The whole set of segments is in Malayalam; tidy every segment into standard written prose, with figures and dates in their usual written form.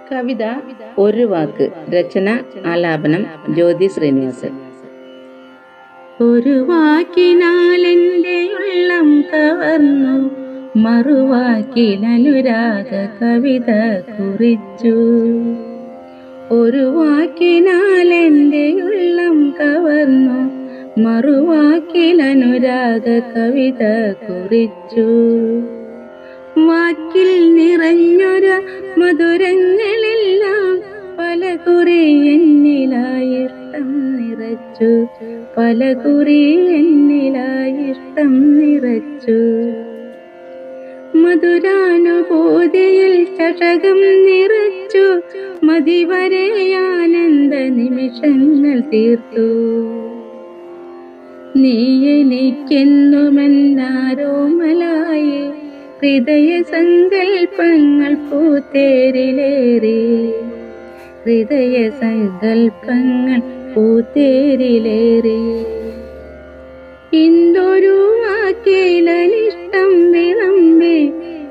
കവിത ഒരു വാക്ക്. രചന ആലാപനം ജ്യോതി ശ്രീനിവാസൻ. ഒരു വാക്കിനാൽ എൻ്റെ ഉള്ളം കവർന്നു, മറുവാക്കിൽ അനുരാഗ കവിത കുറിച്ചു. ഒരു വാക്കിനാൽ എൻ്റെ ഉള്ളം കവർന്നു, മറുവാക്കിൽ അനുരാഗ കവിത കുറിച്ചു. വാക്കിൽ നിറഞ്ഞൊര മധുരങ്ങളെല്ലാം പലകുറി എന്നിലായിഷ്ടം നിറച്ചു, പലകുറി എന്നിലായിഷ്ടം നിറച്ചു. മധുരാനുഭൂതിയിൽ ചഷകം നിറച്ചു, മതിവരെ ആനന്ദ നിമിഷങ്ങൾ തീർത്തു. നീ എനിക്കെന്നുമെന്നാരോമലായി ഹൃദയ സങ്കൽപ്പങ്ങൾ പൂത്തേരിലേറി, ഹൃദയ സങ്കൽപ്പങ്ങൾ പൂത്തേരിലേറി. ഇന്തൊരു വാക്കിലനിഷ്ടം വിളമ്പി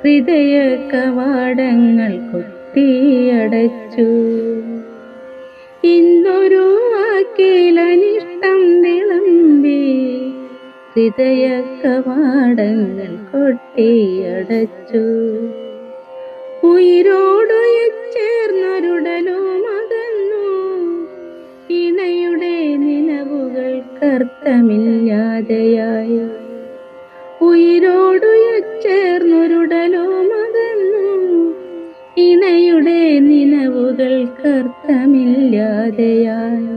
ഹൃദയ കവാടങ്ങൾ കൊട്ടിയടച്ചു. ഇന്തൊരു വാക്കിലനിഷ്ടം വിളമ്പി ഹൃദയ കവാടങ്ങൾ കൊട്ടിയടച്ചു. ഉയിരോടുയർന്നൊരുടലും അകന്നു, ഇണയുടെ നിലവുകൾക്കർത്ഥമില്ലാതെയായി. ഉയിരോടുയർന്നൊരുടലും അകന്നു, ഇണയുടെ നിലവുകൾക്കർത്ഥമില്ലാതെയായി.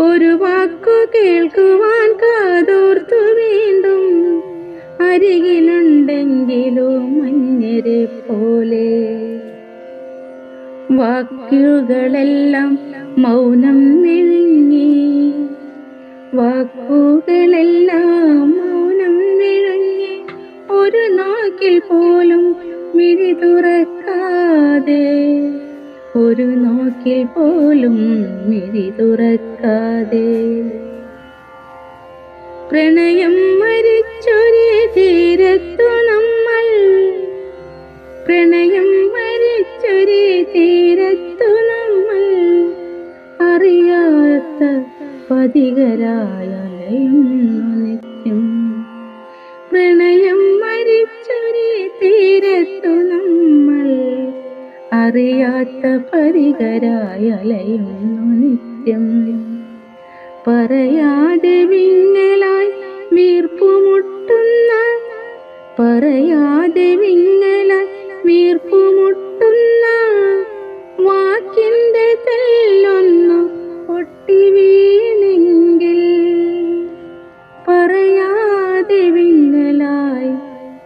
ഒരു വാക്കു കേൾക്കുവാൻ കാതോർത്തു വീണ്ടും, അരികിലുണ്ടെങ്കിലും മഞ്ഞരെ പോലെ. വാക്കുകളെല്ലാം മൗനം വിഴുങ്ങി, വാക്കുകളെല്ലാം മൗനം വിഴുങ്ങി. ഒരു നോക്കിൽ പോലും മിഴി തുറക്കാതെ, ഒരു നോക്കിൽ പോലും മിഴി തുറക്കാതെ. പ്രണയം മരിച്ചൊരു തീരത്തു നമ്മൾ, പ്രണയം മരിച്ചൊരു തീരത്തു നമ്മൾ, അറിയാത്ത പതികരായ അലയുന്നു നിത്യം. പ്രണയം മരിച്ചൊരു തീരത്തു നമ്മൾ, അറിയാത്ത പതികരായ അലയുന്നു നിത്യം. പറയാതെ വിങ്ങലായി വീർപ്പുമുട്ടുന്ന, പറയാതെ വിങ്ങലായി വീർപ്പുമുട്ടുന്ന വാക്കിൻ്റെ തെല്ലൊന്നു പൊട്ടി വീണെങ്കിൽ. പറയാതെ വിങ്ങലായി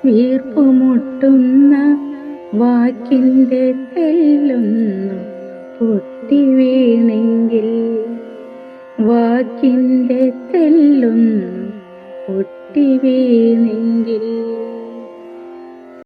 വീർപ്പുമുട്ടുന്ന വാക്കിൻ്റെ തെല്ലൊന്നു പൊട്ടി വീണെങ്കിൽ, വാക്കിൻ്റെ തെല്ലൊന്നു പൊട്ടി വീണെങ്കിൽ.